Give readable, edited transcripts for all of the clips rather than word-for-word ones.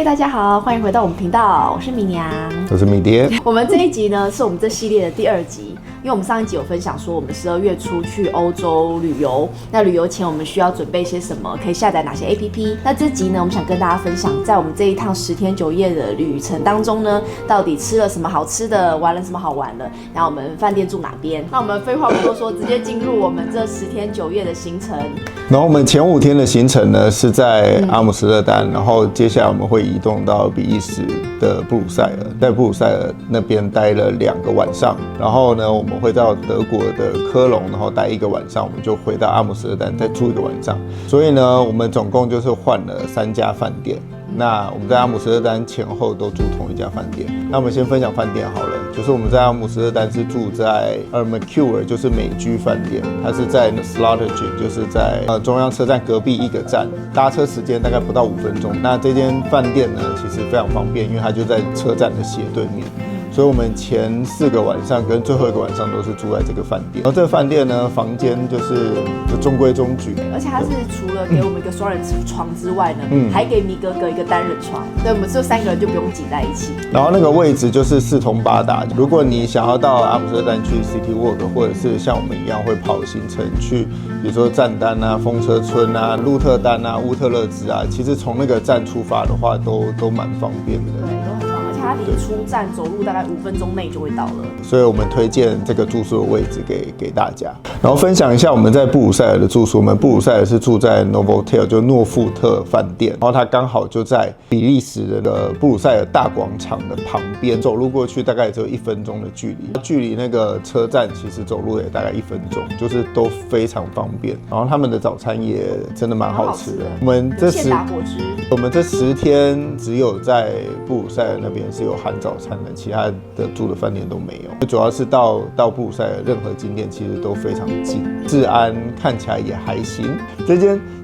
大家好，欢迎回到我们频道，我是米娘，我是米爹。我们这一集呢，是我们这系列的第2集，因为我们上一集有分享说，我们12月初去欧洲旅游，那旅游前我们需要准备些什么，可以下载哪些 APP。那这集呢，我们想跟大家分享，在我们这一趟10天9夜的旅程当中呢，到底吃了什么好吃的，玩了什么好玩的，然后我们饭店住哪边。那我们废话不多说，直接进入我们这10天9夜的行程。然后我们前5天的行程呢是在阿姆斯特丹，然后接下来我们会移动到比利时的布鲁塞尔，在布鲁塞尔那边待了2个晚上，然后呢我们会到德国的科隆，然后待1个晚上，我们就回到阿姆斯特丹再住1个晚上。所以呢，我们总共就是换了3家饭店。那我们在阿姆斯特丹前后都住同一家饭店。那我们先分享饭店好了，就是我们在阿姆斯特丹是住在Mercure， 就是美居饭店，它是在 Sloterdijk， 就是在中央车站隔壁1个站，搭车时间大概不到5分钟。那这间饭店呢，其实非常方便，因为它就在车站的斜对面。所以我们前4个晚上跟最后1个晚上都是住在这个饭店。然后这个饭店呢，房间就中规中矩，而且它是除了给我们一个双人床之外呢，还给米哥哥一个单人床，对，我们就3个人就不用挤在一起。然后那个位置就是4通8达，如果你想要到阿姆斯特丹去 City Walk， 或者是像我们一样会跑行程去，比如说赞丹啊、风车村啊、鹿特丹啊、乌特勒支啊，其实从那个站出发的话都蛮方便的。对，都很方便，而且它离出站走路大概5分钟内就会到了。所以我们推荐这个住宿的位置给大家。然后分享一下我们在布鲁塞尔的住宿。我们布鲁塞尔是住在 Novotel， 就诺富特饭店，然后它刚好就在比利时的布鲁塞尔大广场的旁边，走路过去大概只有1分钟的距离，距离那个车站其实走路也大概1分钟，就是都非常方便。然后他们的早餐也真的蛮好吃的。我们这10天只有在布鲁塞尔那边是有含早餐的，其他的住的饭店都没有。主要是到布鲁塞尔任何景点其实都非常近，治安看起来也还行。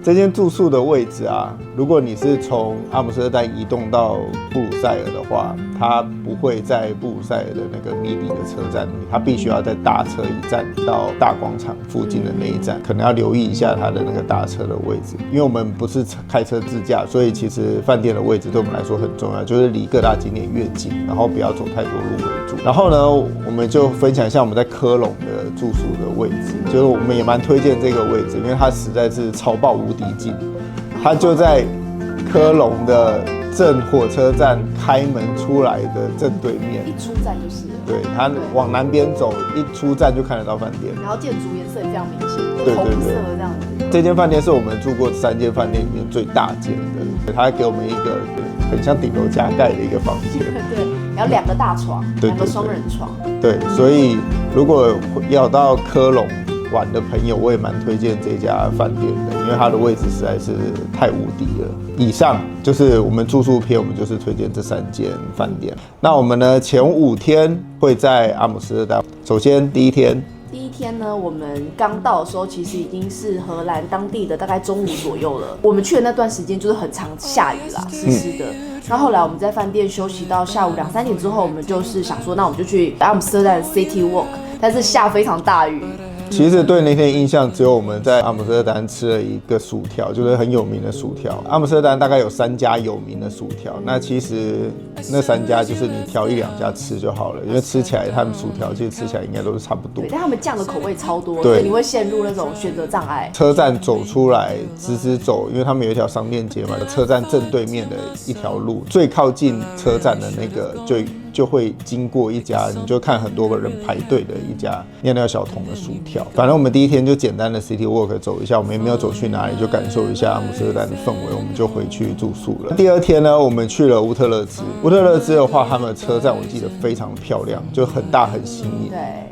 这间住宿的位置啊，如果你是从阿姆斯特丹移动到布鲁塞尔的话，它不会在布鲁塞尔的那个迷你的车站里，它必须要再搭车1站到大广场附近的那一站，可能要留意一下它的那个搭车的位置。因为我们不是开车自驾，所以其实饭店的位置对我们来说很重要，就是离各大景点越近，然后不要走太多路为主。然后呢，我们就分享一下我们在科隆的住宿的位置，就是我们也蛮推荐这个位置，因为它实在是超爆无敌近，它就在科隆的火车站开门出来的正对面，一出站就是了。对，它往南边走，一出站就看得到饭店，然后建筑颜色也非常明显，对红色这样子。这间饭店是我们住过3间饭店里面最大间的，它给我们一个很像顶楼加盖的一个房间。对，然后2个大床，2个双人床。对，所以如果要到科隆玩的朋友，我也蛮推荐这家饭店的，因为它的位置实在是太无敌了。以上就是我们住宿篇，我们就是推荐这3间饭店。那我们呢，前5天会在阿姆斯特丹。首先第一天呢，我们刚到的时候，其实已经是荷兰当地的大概中午左右了。我们去的那段时间就是很常下雨啦，湿湿的。然后后来我们在饭店休息到下午2、3点之后，我们就是想说，那我们就去阿姆斯特丹的 City Walk， 但是下非常大雨。其实对那天印象只有我们在阿姆斯特丹吃了一个薯条，就是很有名的薯条。阿姆斯特丹大概有3家有名的薯条，那其实那3家就是你挑1、2家吃就好了，因为吃起来他们薯条其实吃起来应该都是差不多。对，但他们酱的口味超多，所以你会陷入那种选择障碍。车站走出来，直走，因为他们有一条商店街嘛，车站正对面的一条路，最靠近车站的那个就就会经过一家，你就看很多个人排队的一家尿尿小童的薯条。反正我们第一天就简单的 City Walk 走一下，我们也没有走去哪里，就感受一下阿姆斯特丹的氛围，我们就回去住宿了。第二天呢，我们去了乌特勒支。乌特勒支的话，他们的车站我记得非常漂亮，就很大很新颖。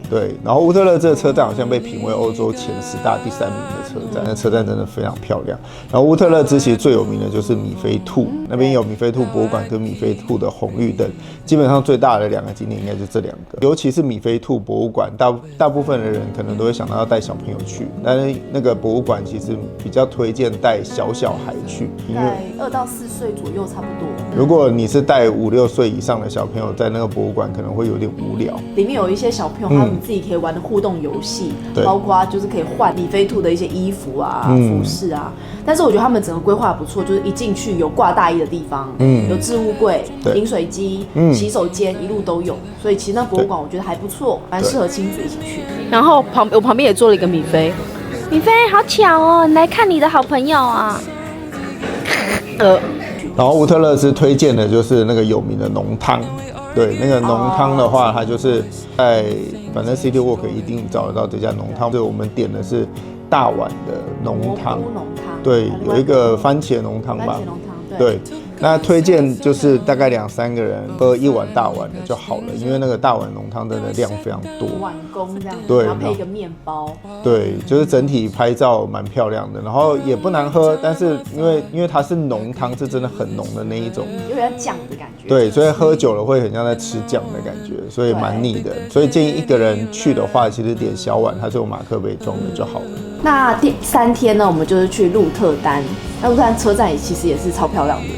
对，然后乌特勒支的车站好像被评为欧洲前10大第3名的车站，那车站真的非常漂亮。然后乌特勒支其实最有名的就是米菲兔，那边有米菲兔博物馆跟米菲兔的红绿灯，基本上最大的2个景点应该就这2个。尤其是米菲兔博物馆，大部分的人可能都会想到要带小朋友去，但是那个博物馆其实比较推荐带小孩去，带2到4岁左右差不多。如果你是带5、6岁以上的小朋友在那个博物馆，可能会有点无聊。里面有一些小朋友他们自己可以玩的互动游戏，包括就是可以换米菲兔的一些衣服啊、服饰啊。但是我觉得他们整个规划不错，就是一进去有挂大衣的地方，有置物柜、饮水机、洗手间，一路都有。所以其实那博物馆我觉得还不错，蛮适合亲子一起去。然后我旁边也坐了一个米菲，米菲好巧哦，你来看你的好朋友啊。然后乌特勒支推荐的就是那个有名的浓汤，对，那个浓汤的话，它就是在反正 City Walk 一定找得到这家浓汤，所以我们点的是大碗的浓汤，对，有一个番茄浓汤吧，对。那推荐就是大概2、3个人喝1碗大碗的就好了，因为那个大碗浓汤真的量非常多，碗公这样，对，然后配一个面包，对，就是整体拍照蛮漂亮的，然后也不难喝，但是因为它是浓汤，是真的很浓的那一种，有点酱的感觉，对，所以喝久了会很像在吃酱的感觉，所以蛮腻的，所以建议1个人去的话，其实点小碗，它是有马克杯装的就好了。那第3天呢，我们就是去鹿特丹，那鹿特丹车站其实也是超漂亮的。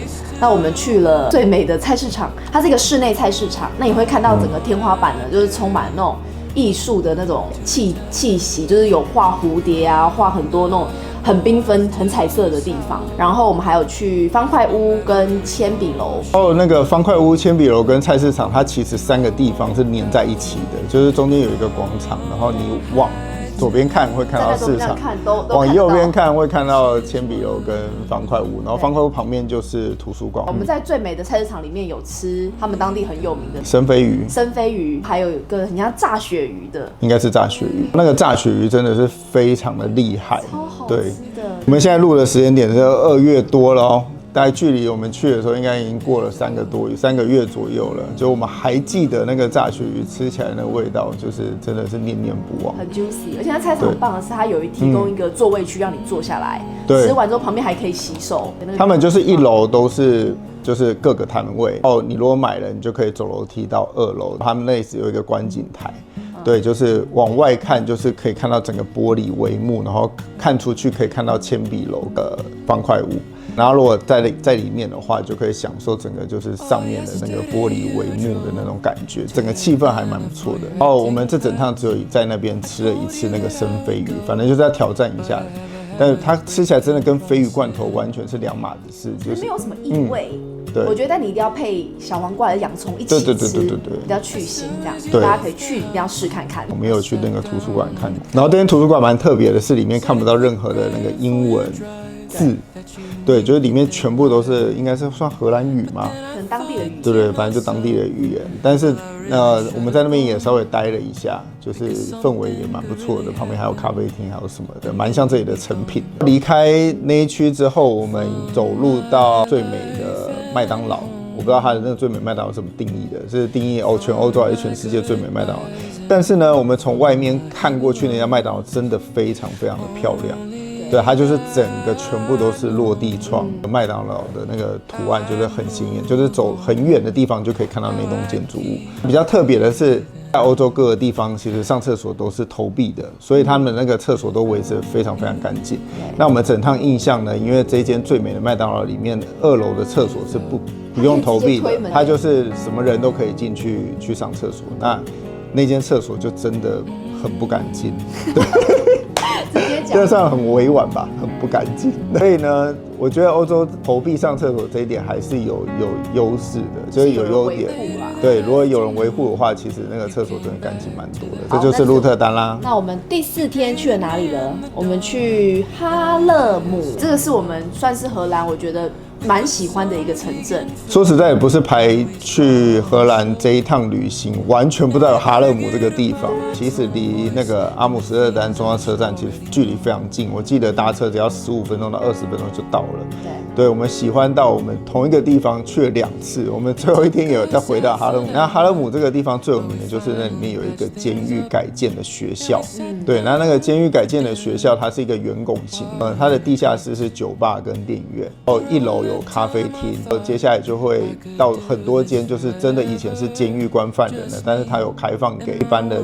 那我们去了最美的菜市场，它是一个室内菜市场。那你会看到整个天花板呢，就是充满那种艺术的那种气息，就是有画蝴蝶啊，画很多那种很缤纷、很彩色的地方。然后我们还有去方块屋跟铅笔楼。那个方块屋、铅笔楼跟菜市场，它其实3个地方是连在一起的，就是中间有一个广场，然后你往左边看会看到市场，往右边看会看到铅笔楼跟方块屋，然后方块屋旁边就是图书馆。我们在最美的菜市场里面有吃他们当地很有名的生飞鱼，还有一个很像炸鳕鱼的，应该是炸鳕鱼。那个炸鳕鱼真的是非常的厉害，超好吃的。我们现在录的时间点是2月多了哦。大概距离我们去的时候，应该已经过了3个月左右了。就我们还记得那个炸鳕鱼吃起来那个味道，就是真的是念念不忘，很 juicy。而且它菜场很棒的是，它有提供一个座位区让你坐下来，吃完之后旁边还可以洗手。他们就是1楼都是就是各个摊位哦，你如果买了，你就可以走楼梯到2楼。他们那时有一个观景台。对，就是往外看，就是可以看到整个玻璃帷幕，然后看出去可以看到铅笔楼的方块屋。然后如果在里面的话，就可以享受整个就是上面的那个玻璃帷幕的那种感觉，整个气氛还蛮不错的。我们这整趟只有在那边吃了1次那个生飞鱼，反正就是要挑战一下。但是它吃起来真的跟鲱鱼罐头完全是2码子事，就是没有什么异味。对，我觉得你一定要配小黄瓜、洋葱一起吃，对，比较去腥这样。对，大家可以去一定要试看看。我们有去那个图书馆看，然后这间图书馆蛮特别的是，里面看不到任何的那个英文字，对，就是里面全部都是应该是算荷兰语嘛，可能当地的语言，对，反正就当地的语言。但是我们在那边也稍微待了一下，就是氛围也蛮不错的，旁边还有咖啡厅，还有什么的，蛮像这里的成品。离开那一区之后，我们走路到最美的麦当劳。我不知道它的那个最美麦当劳怎么定义的，是定义全欧洲还是全世界最美麦当劳？但是呢，我们从外面看过去那家麦当劳真的非常非常的漂亮。对，它就是整个全部都是落地窗，麦当劳的那个图案就是很显眼，就是走很远的地方就可以看到那栋建筑物。比较特别的是，在欧洲各个地方其实上厕所都是投币的，所以他们那个厕所都维持得非常非常干净。那我们整趟印象呢，因为这间最美的麦当劳里面2楼的厕所是不用投币的，它就是什么人都可以进去上厕所。那间厕所就真的很不干净。这算很委婉吧，很不干净。所以呢，我觉得欧洲投币上厕所这一点还是有优势的，就是有优点。对，如果有人维护的话，其实那个厕所真的干净蛮多的。这就是鹿特丹啦。那我们第4天去了哪里了？我们去哈勒姆，这个是我们算是荷兰，我觉得蛮喜欢的一个城镇。说实在，也不是排去荷兰这一趟旅行完全不知道有哈勒姆这个地方。其实离那个阿姆斯特丹中央车站其实距离非常近，我记得搭车只要15分钟到20分钟就到了。对，我们喜欢到我们同一个地方去了2次，我们最后一天也有再回到哈勒姆。那哈勒姆这个地方最有名的就是那里面有一个监狱改建的学校。对，那个监狱改建的学校它是一个圆拱形，它的地下室是酒吧跟电影院，1楼有咖啡厅，接下来就会到很多间就是真的以前是监狱关犯人的，但是它有开放给一般的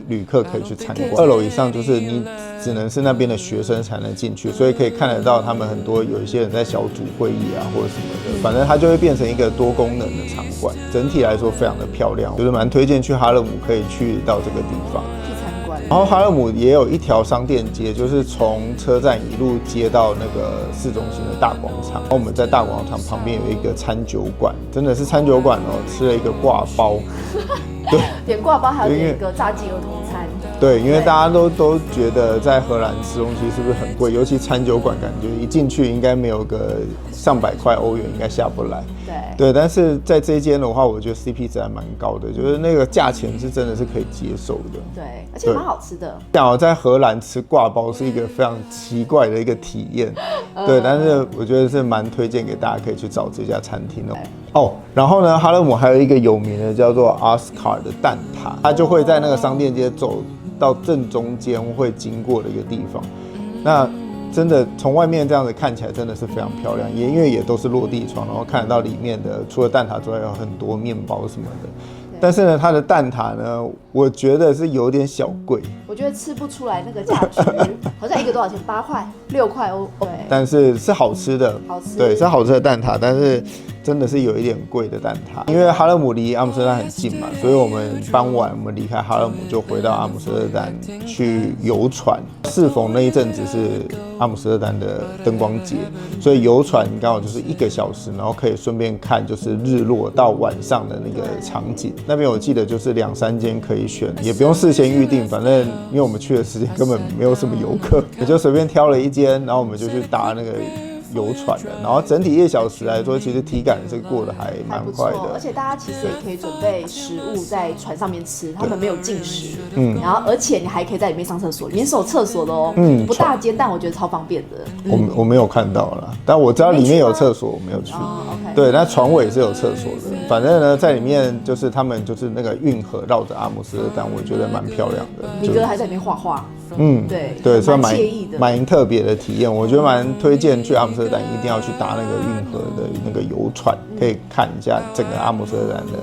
旅客可以去参观。2楼以上就是你只能是那边的学生才能进去，所以可以看得到他们很多有一些人在小组会议啊或者什么的，反正它就会变成一个多功能的场馆。整体来说非常的漂亮，就是蛮推荐去哈勒姆可以去到这个地方去参观。然后哈勒姆也有一条商店街，就是从车站一路接到那个市中心的大广场。然后我们在大广场旁边有一个餐酒馆，真的是餐酒馆哦，吃了一个挂包。对，点挂包还有点一个炸鸡儿童餐。对，因为大家都觉得在荷兰吃东西是不是很贵，尤其餐酒馆，感觉一进去应该没有个上百块欧元，应该下不来。对，但是在这一间的话，我觉得 CP 值还蛮高的，就是那个价钱是真的是可以接受的。对，而且蛮好吃的。在荷兰吃挂包是一个非常奇怪的一个体验。对，但是我觉得是蛮推荐给大家可以去找这家餐厅哦。然后呢，哈勒姆还有一个有名的叫做阿斯卡尔的蛋挞，它就会在那个商店街走到正中间会经过的一个地方。那真的从外面这样子看起来真的是非常漂亮，因为也都是落地窗，然后看得到里面的除了蛋挞之外有很多面包什么的。但是呢，它的蛋挞呢，我觉得是有点小贵。我觉得吃不出来那个价值，好像一个多少钱？8块、6块欧。对，但是是好吃的，好吃。对，是好吃的蛋挞，但是真的是有一点贵的蛋挞。因为哈勒姆离阿姆斯特丹很近嘛，所以我们傍晚我们离开哈勒姆就回到阿姆斯特丹去游船。适逢那一阵子是阿姆斯特丹的灯光节，所以游船刚好就是1个小时，然后可以顺便看就是日落到晚上的那个场景。那边我记得就是2、3间可以选，也不用事先预定，反正因为我们去的时间根本没有什么游客，我就随便挑了1间，然后我们就去搭那个游船了，然后整体1小时来说，其实体感是过得还蛮快的，而且大家其实也可以准备食物在船上面吃，他们没有禁食，然后而且你还可以在里面上厕所，里面是有厕所的哦，不大间，但我觉得超方便的。我没有看到啦，但我知道里面有厕所，我没有去。对，那船尾是有厕所的，反正呢，在里面就是他们就是那个运河绕着阿姆斯特丹，我觉得蛮漂亮的。你哥还在里面画画。对，算蛮特别的体验，我觉得蛮推荐去阿姆斯特丹，一定要去搭那个运河的那个游船，可以看一下整个阿姆斯特丹的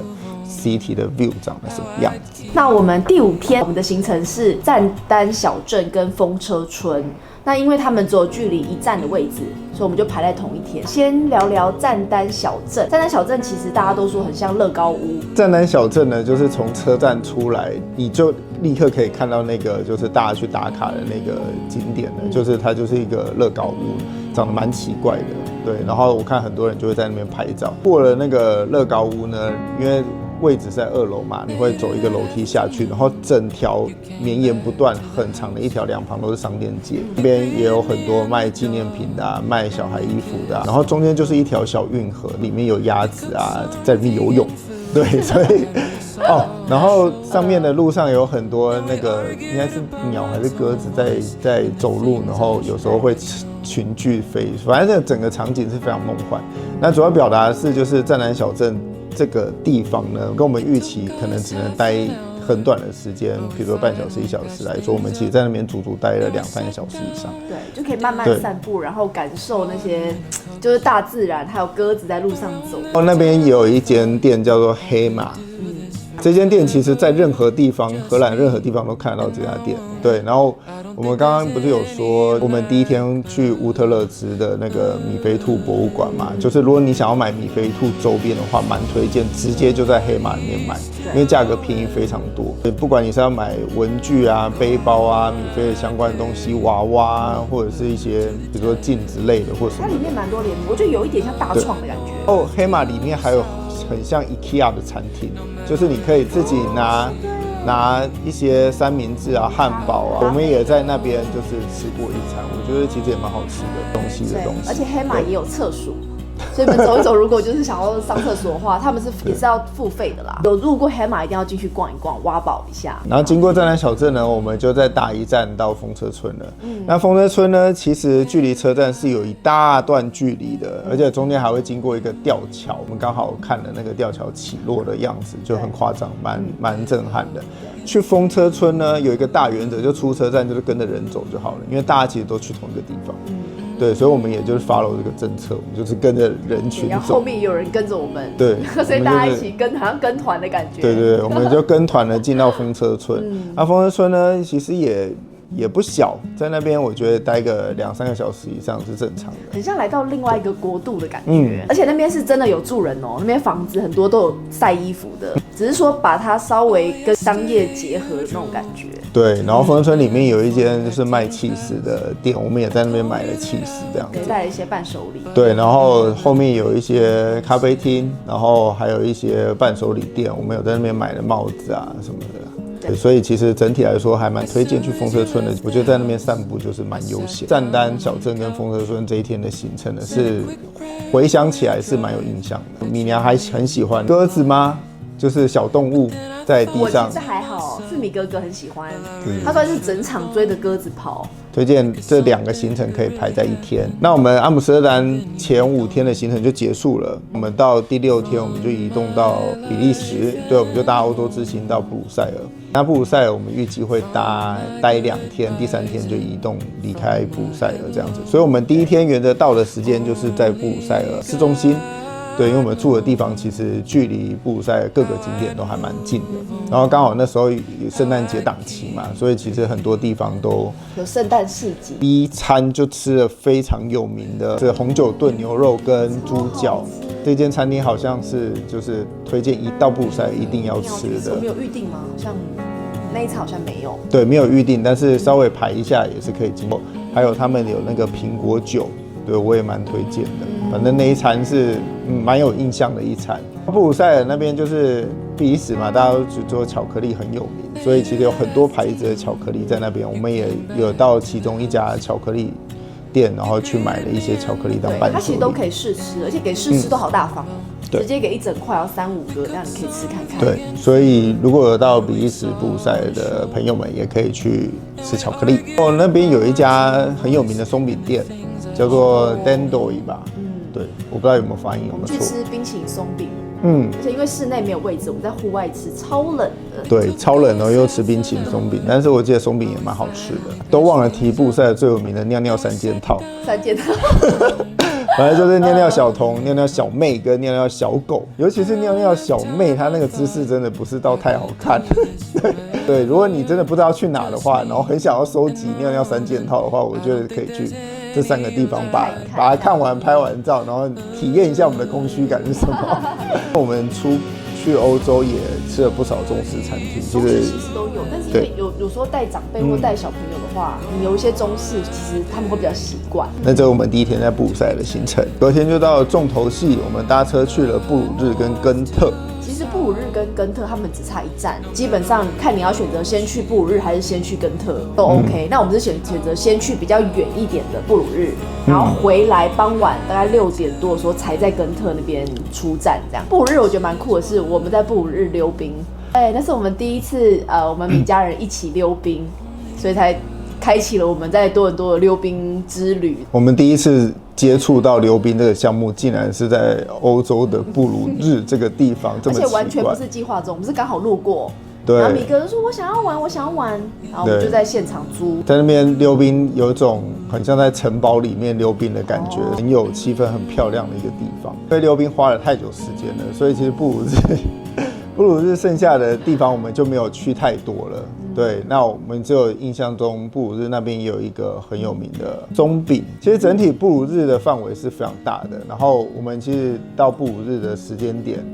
city 的 view 长得什么样子。那我们第5天，我们的行程是赞丹小镇跟风车村。那因为他们只有距离1站的位置，所以我们就排在同一天。先聊聊赞丹小镇。赞丹小镇其实大家都说很像乐高屋。赞丹小镇呢，就是从车站出来，你就立刻可以看到那个就是大家去打卡的那个景点了，就是它就是一个乐高屋，长得蛮奇怪的。对，然后我看很多人就会在那边拍照。过了那个乐高屋呢，因为位置是在2楼嘛，你会走一个楼梯下去，然后整条绵延不断很长的一条2旁都是商店街，那边也有很多卖纪念品的卖小孩衣服的然后中间就是一条小运河，里面有鸭子啊在里面游泳。对，所以然后上面的路上有很多那个应该是鸟还是鸽子在走路，然后有时候会群聚飞，反正整个场景是非常梦幻。那主要表达的是就是赞丹小镇这个地方呢，跟我们预期可能只能待很短的时间，比如说半小时、1小时来说，我们其实在那边足待了2、3个小时以上。对，就可以慢慢散步，然后感受那些就是大自然，还有鸽子在路上走。那边也有一间店叫做黑马。这间店其实在任何地方，荷兰任何地方都看得到这家店。对，然后我们刚刚不是有说，我们第1天去乌特勒支的那个米菲兔博物馆嘛，就是如果你想要买米菲兔周边的话，蛮推荐直接就在黑马里面买，因为价格便宜非常多。不管你是要买文具啊、背包啊、米菲的相关的东西，娃娃啊，或者是一些比如说镜子类的或什么的，它里面蛮多联名，我觉得有一点像大创的感觉。黑马里面还有很像 IKEA 的餐厅，就是你可以自己拿一些三明治啊、汉堡啊，我们也在那边就是吃过一餐，我觉得其实也蛮好吃的东西。而且黑马也有厕所，所以你们走一走，如果就是想要上厕所的话，他们也是要付费的啦。有路过黑马一定要进去逛一逛，挖宝一下。然后经过湛蓝小镇呢，我们就在大一站到风车村了。那风车村呢，其实距离车站是有一大段距离的，而且中间还会经过一个吊桥。我们刚好看了那个吊桥起落的样子，就很夸张，蛮震撼的。去风车村呢，有一个大原则，就出车站就是跟着人走就好了，因为大家其实都去同一个地方。对，所以我们也就是 follow 这个政策，我们就是跟着人群走，然后后面有人跟着我们，对，所以大家一起跟，好像跟团的感觉。对，我们就跟团了进到风车村。那风车村呢，其实也不小，在那边我觉得待个2-3个小时以上是正常的，很像来到另外一个国度的感觉。而且那边是真的有住人哦，那边房子很多都有晒衣服的，只是说把它稍微跟商业结合的那种感觉。对，然后风车村里面有一间就是卖起司的店，我们也在那边买了起司这样子，带了一些伴手礼。对，然后后面有一些咖啡厅，然后还有一些伴手礼店，我们有在那边买了帽子啊什么的。对，所以其实整体来说还蛮推荐去风车村的。我觉得在那边散步就是蛮悠闲。湛丹小镇跟风车村这一天的行程呢，是回想起来是蛮有印象的。米娘还很喜欢鸽子吗？就是小动物在地上。我其实还好，是米哥哥很喜欢，他算是整场追着鸽子跑。推荐这2个行程可以排在一天。那我们阿姆斯特丹前5天的行程就结束了，我们到第6天我们就移动到比利时，对，我们就搭欧洲之星到布鲁塞尔。那布鲁塞尔我们预计会待2天，第3天就移动离开布鲁塞尔这样子。所以我们第1天原则到的时间就是在布鲁塞尔市中心。对，因为我们住的地方其实距离布鲁塞尔各个景点都还蛮近的，然后刚好那时候圣诞节档期嘛，所以其实很多地方都有圣诞市集。第一餐就吃了非常有名的是红酒炖牛肉跟猪脚，这间餐厅好像是就是推荐一到布鲁塞尔一定要吃的。我们有预定吗？好像那一场好像没有。对，没有预定，但是稍微排一下也是可以经过。还有他们有那个苹果酒。对，我也蛮推荐的。反正那一餐是蛮有印象的一餐。布鲁塞尔那边就是比利时嘛，大家都做巧克力很有名，所以其实有很多牌子的巧克力在那边。我们也有到其中一家巧克力店，然后去买了一些巧克力当伴手礼。它其实都可以试吃，而且给试吃都好大方哦。对，直接给一整块要3-5个，这样你可以吃看看。对，所以如果有到比利时布鲁塞尔的朋友们，也可以去吃巧克力。那边有一家很有名的松饼店，叫做 Dandoi 吧。对，我不知道有没有发音有没有错。去吃冰淇淋松饼。而且因为室内没有位置，我们在户外吃，超冷的。对，超冷哦，又吃冰淇淋松饼，但是我记得松饼也蛮好吃的。都忘了提布鲁塞尔最有名的尿尿3件套。3件套。反正就是尿尿小童、尿尿小妹跟尿尿小狗，尤其是尿尿小妹，她那个姿势真的不是到太好看。对，如果你真的不知道去哪的话，然后很想要收集尿尿3件套的话，我觉得可以去这3个地方把它看完、拍完照，然后体验一下我们的空虚感是什么。我们去欧洲也吃了不少中式餐厅，其实都有，但是因为有时候带长辈或带小朋友的话，你有一些中式，其实他们会比较习惯。那这是我们第1天在布鲁塞尔的行程，隔天就到了重头戏，我们搭车去了布鲁日跟根特。其实布鲁日跟根特他们只差1站，基本上看你要选择先去布鲁日还是先去根特都 OK。那我们是选择先去比较远一点的布鲁日，然后回来傍晚大概6点多的时候才在根特那边出站。这样布鲁日我觉得蛮酷的是，我们在布鲁日溜冰，那是我们第一次我们米家人一起溜冰，所以才开启了我们在多伦多的溜冰之旅。我们第一次接触到溜冰这个项目，竟然是在欧洲的布鲁日这个地方，这么奇怪，而且完全不是计划中，我们是刚好路过。对，然后米哥就说：“我想要玩，我想要玩。”然后我们就在现场租，在那边溜冰，有一种很像在城堡里面溜冰的感觉，很有气氛、很漂亮的一个地方。因为溜冰花了太久时间了，所以其实布鲁日剩下的地方我们就没有去太多了。对，那我们只有印象中布鲁日那边也有一个很有名的松饼。其实整体布鲁日的范围是非常大的，然后我们其实到布鲁日的时间点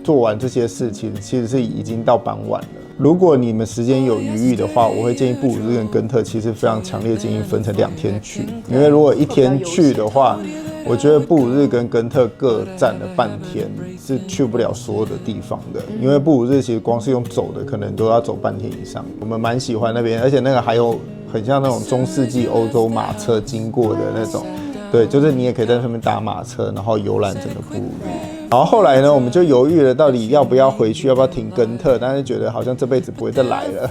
做完这些事情，其实是已经到傍晚了。如果你们时间有余裕的话，我会建议布鲁日跟根特其实非常强烈建议分成2天去，因为如果1天去的话，我觉得布鲁日跟根特各占了半天，是去不了所有的地方的。因为布鲁日其实光是用走的，可能都要走半天以上。我们蛮喜欢那边，而且那个还有很像那种中世纪欧洲马车经过的那种对，就是你也可以在上面搭马车，然后游览整个布鲁日。然后后来呢，我们就犹豫了，到底要不要回去，要不要停根特，但是觉得好像这辈子不会再来了。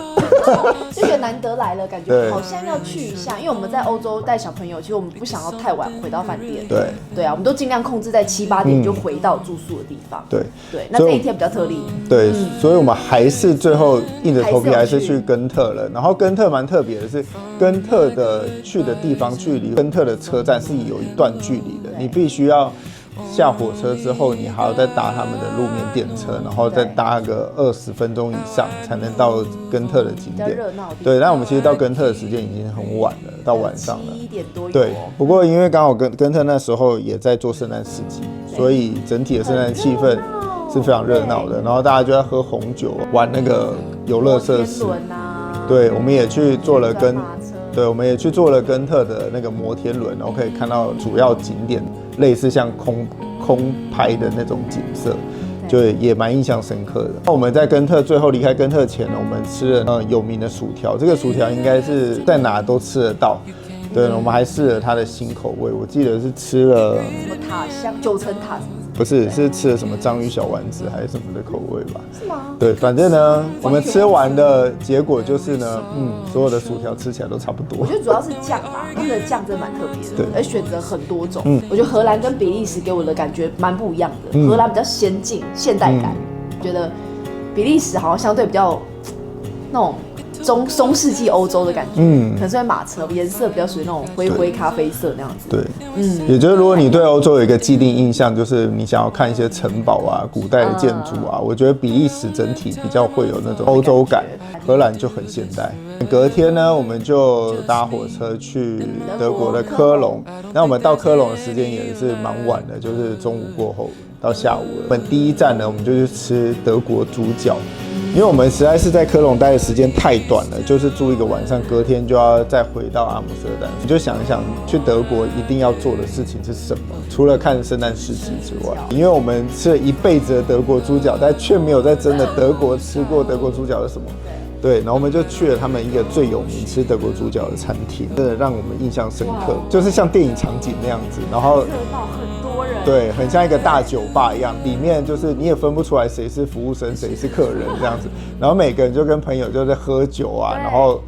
就觉得难得来了，感觉好像要去一下。因为我们在欧洲带小朋友，其实我们不想要太晚回到饭店。对啊，我们都尽量控制在7、8点就回到住宿的地方。对，那这一天比较特例。对，所以我们还是最后硬着头皮还是去根特了。然后根特蛮特别的是，根特的去的地方距离根特的车站是有一段距离的，你必须要下火车之后，你还要再搭他们的路面电车，然后再搭个20分钟以上才能到根特的景点。对，但我们其实到根特的时间已经很晚了，到晚上了7点多。对，不过因为刚好根特那时候也在做圣诞市集，所以整体的圣诞气氛是非常热闹的。然后大家就在喝红酒，玩那个游乐设施。对，我们也去做了对，我们也去做了根特的那个摩天轮，然后可以看到主要景点类似像空拍的那种景色，就也蛮印象深刻的。那我们在根特最后离开根特前呢，我们吃了有名的薯条，这个薯条应该是在哪都吃得到。对，我们还试了它的新口味，我记得是吃了什么塔香9层塔什么？不是，是吃了什么章鱼小丸子还是什么的口味吧？是吗？对，反正呢，我们吃完的结果就是呢，所有的薯条吃起来都差不多。我觉得主要是酱吧，他们的酱真的蛮特别的，而选择很多种。我觉得荷兰跟比利时给我的感觉蛮不一样的，荷兰比较先进、现代感，觉得比利时好像相对比较那种中世纪欧洲的感觉，可能是在马车颜色比较属于那种灰咖啡色那样子。对，也就是如果你对欧洲有一个既定印象，就是你想要看一些城堡啊、古代的建筑啊，我觉得比利时整体比较会有那种欧洲感，荷兰就很现代。隔天呢，我们就搭火车去德国的科隆。那我们到科隆的时间也是蛮晚的，就是中午过后到下午了。我们第一站呢，我们就去吃德国猪脚。因为我们实在是在科隆待的时间太短了，就是住一个晚上，隔天就要再回到阿姆斯特丹。你就想一想，去德国一定要做的事情是什么？除了看圣诞市集之外，因为我们吃了一辈子的德国猪脚，但却没有在真的德国吃过德国猪脚是什么。对，然后我们就去了他们一个最有名吃德国猪脚的餐厅，真的让我们印象深刻，就是像电影场景那样子，然后热闹很多人，对，很像一个大酒吧一样，里面就是你也分不出来谁是服务生，谁是客人这样子，然后每个人就跟朋友就在喝酒啊，然后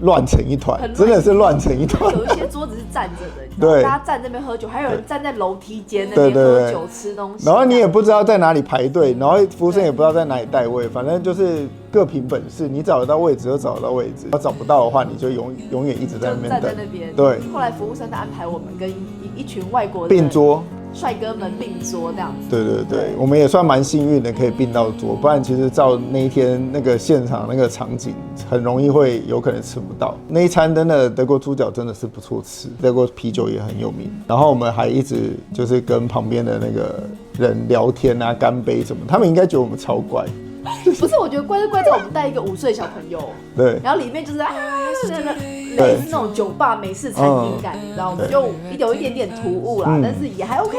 乱成一团，真的是乱成一团。有一些桌子是站着的，对，大家站这边喝酒，还有人站在楼梯间那边喝酒吃东西。然后你也不知道在哪里排队，然后服务生也不知道在哪里带位，反正就是各凭本事，你找得到位置就找得到位置，找不到的话你就永远一直在那边等。站在那边。对。后来服务生他安排我们跟一群外国人并桌。帅哥们并桌这样子。对，我们也算蛮幸运的，可以并到桌，不然其实照那一天那个现场那个场景，很容易会有可能吃不到。那一餐真的德国猪脚真的是不错吃，德国啤酒也很有名。然后我们还一直就是跟旁边的那个人聊天啊、干杯什么，他们应该觉得我们超乖。不是，我觉得怪在我们带一个5岁小朋友，对，然后里面就是类似那种酒吧美式餐厅感，你知道，我们就有一点点突兀啦，但是也还 OK，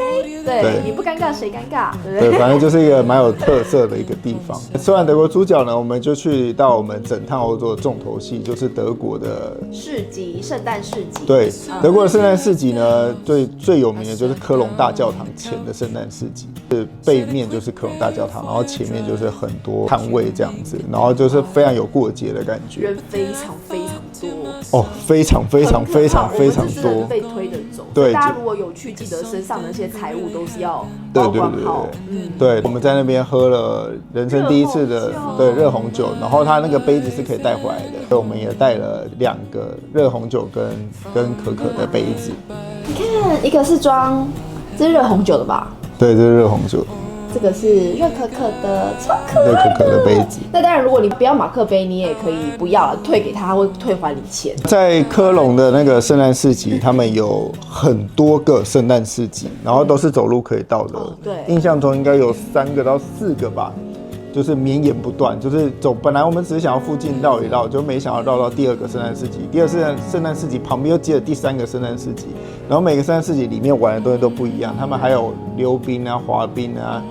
对，你不尴尬谁尴尬，对不对？对，反正就是一个蛮有特色的一个地方。吃完德国猪脚呢，我们就去到我们整趟欧洲的重头戏，就是德国的市集，圣诞市集。对，德国的圣诞市集呢，最有名的就是科隆大教堂前的圣诞市集，背面就是科隆大教堂，然后前面就是很多摊位这样子，然后就是非常有过节的感觉，人非常多哦，非常多，被推着走。对，大家如果有去，记得身上的那些财物都是要保管好。对，我们在那边喝了人生第一次的热红酒，然后它那个杯子是可以带回来的，我们也带了2个热红酒跟可可的杯子。你看，一个是装，这是热红酒的吧？对，这是热红酒。这个是热可可的，超可爱的。热可可的杯子。那当然，如果你不要马克杯，你也可以不要，退给他或退还你钱。在科隆的那个圣诞市集，他们有很多个圣诞市集，然后都是走路可以到的。对，印象中应该有3个到4个吧，就是绵延不断，就是走。本来我们只是想要附近绕一绕，就没想要绕到第2个圣诞市集。第2个圣诞市集旁边又接了第3个圣诞市集，然后每个圣诞市集里面玩的东西都不一样。他们还有溜冰啊、滑冰啊。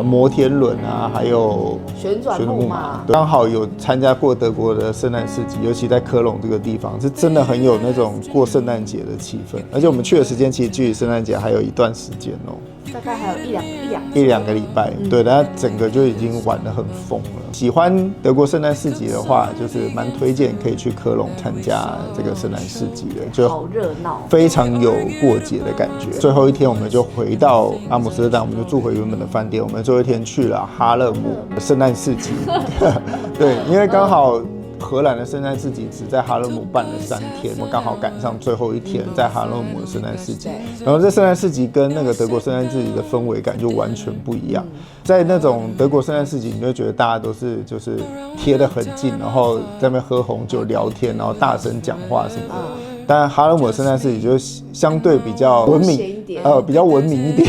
摩天轮啊，还有旋转木马，刚好有参加过德国的圣诞市集，尤其在科隆这个地方，是真的很有那种过圣诞节的气氛。而且我们去的时间其实距离圣诞节还有一段时间哦，大概还有一两个礼拜。对，然后整个就已经玩得很疯了。喜欢德国圣诞市集的话，就是蛮推荐可以去科隆参加这个圣诞市集的，就好热闹，非常有过节的感觉。最后一天我们就回到阿姆斯特丹，我们就住回原本的饭店。我们最后一天去了哈勒姆圣诞市集，对，因为刚好荷兰的圣诞市集只在哈勒姆办了3天，我们刚好赶上最后一天在哈勒姆的圣诞市集。然后这圣诞市集跟那个德国圣诞市集的氛围感就完全不一样。在那种德国圣诞市集，你就会觉得大家都是就是贴得很近，然后在那边喝红酒聊天，然后大声讲话什么的。但哈勒姆的圣诞市集就相对比较文明，比较文明一点。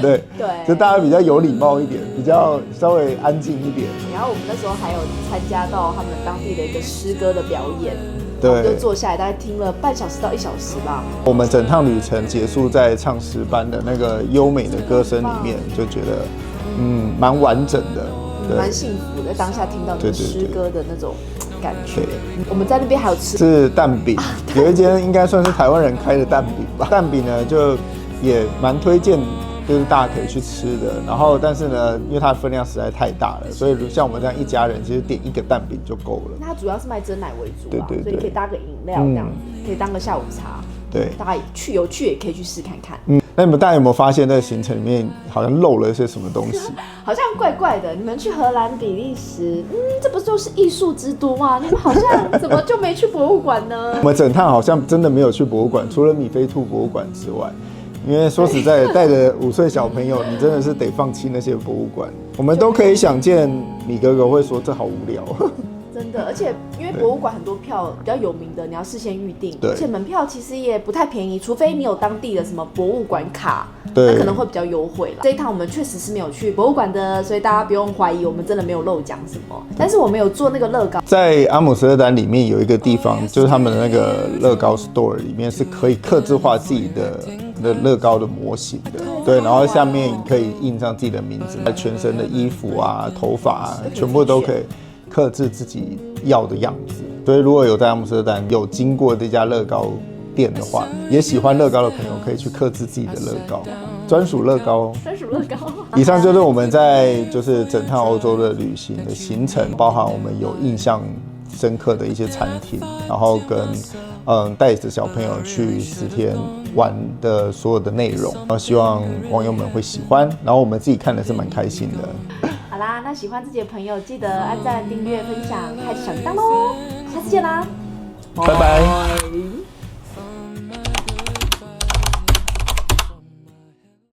对，就大家比较有礼貌一点，比较稍微安静一点。然后我们那时候还有参加到他们当地的一个诗歌的表演，对，就坐下来大概听了半小时到1小时吧。我们整趟旅程结束在唱诗班的那个优美的歌声里面，就觉得蛮完整的，蛮幸福的。当下听到那个诗歌的那种感觉。我们在那边还有吃是蛋饼，有一间应该算是台湾人开的蛋饼吧。蛋饼呢就也蛮推荐，就是大家可以去吃的。然后但是呢，因为它的分量实在太大了，所以像我们这样一家人，其实点1个蛋饼就够了。那它主要是卖珍奶为主啦，对，所以可以搭个饮料这样子，可以当个下午茶。对，大家有趣也可以去试看看。那大家有没有发现，在行程里面好像漏了一些什么东西？好像怪怪的。你们去荷兰、比利时，这不就是艺术之都吗？你们好像怎么就没去博物馆呢？我们整趟好像真的没有去博物馆，除了米菲兔博物馆之外。因为说实在的，带着5岁小朋友，你真的是得放弃那些博物馆。我们都可以想见，米哥哥会说这好无聊。真的，而且因为博物馆很多票比较有名的，你要事先预定，而且门票其实也不太便宜，除非你有当地的什么博物馆卡，那可能会比较优惠了。这一趟我们确实是没有去博物馆的，所以大家不用怀疑我们真的没有漏讲什么。但是我们有做那个乐高，在阿姆斯特丹里面有一个地方，就是他们的那个乐高 store 里面是可以客制化自己的乐高的模型的，对，然后下面可以印上自己的名字，全身的衣服啊、头发啊，全部都可以客制自己要的样子。所以如果有在阿姆斯特丹有经过这家乐高店的话，也喜欢乐高的朋友可以去客制自己的乐高，专属乐高。以上就是我们在就是整趟欧洲的旅行的行程，包含我们有印象深刻的一些餐厅，然后跟带着小朋友去10天玩的所有的内容，然后希望网友们会喜欢，然后我们自己看的是蛮开心的。好啦，那喜欢自己的朋友记得按赞、订阅、分享、开启小铃铛喽！下次见啦，拜拜。